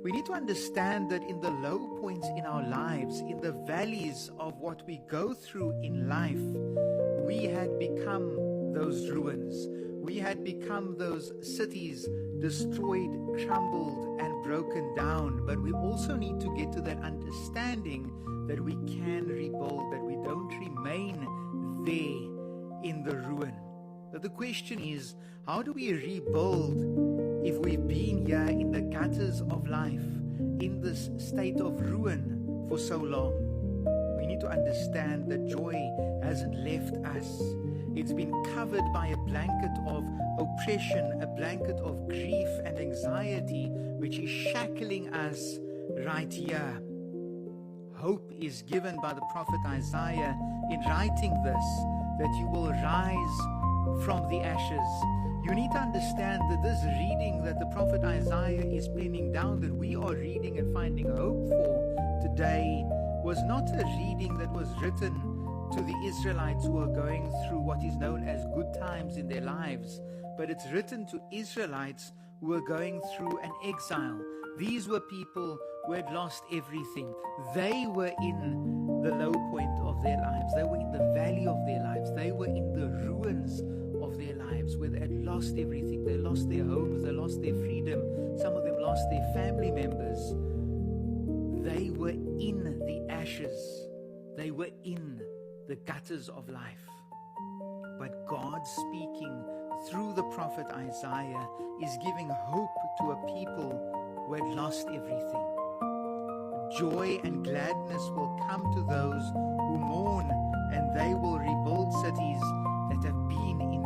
We need to understand that in the low points in our lives, in the valleys of what we go through in life, we had become those ruins. We had become those cities destroyed, crumbled, and broken down. But we also need to get to that understanding that we can rebuild, that we don't remain there in the ruin. But the question is, how do we rebuild if we've been here in the gutters of life, in this state of ruin for so long? We need to understand that joy hasn't left us. It's been covered by a blanket of oppression, a blanket of grief and anxiety, which is shackling us right here. Hope is given by the prophet Isaiah in writing this, that you will rise from the ashes. You need to understand that this reading that the prophet Isaiah is penning down, that we are reading and finding hope for today, was not a reading that was written to the Israelites who are going through what is known as good times in their lives, but it's written to Israelites who are going through an exile. These were people who had lost everything. They were in the low point of their lives. They were in the valley of their lives. They were in the ruins of their lives, where they had lost everything. They lost their homes. They lost their freedom. Some of them lost their family members. They were in the ashes. They were in the gutters of life. But God, speaking through the prophet Isaiah, is giving hope to a people who had lost everything. Joy and gladness will come to those who mourn, and they will rebuild cities that have been in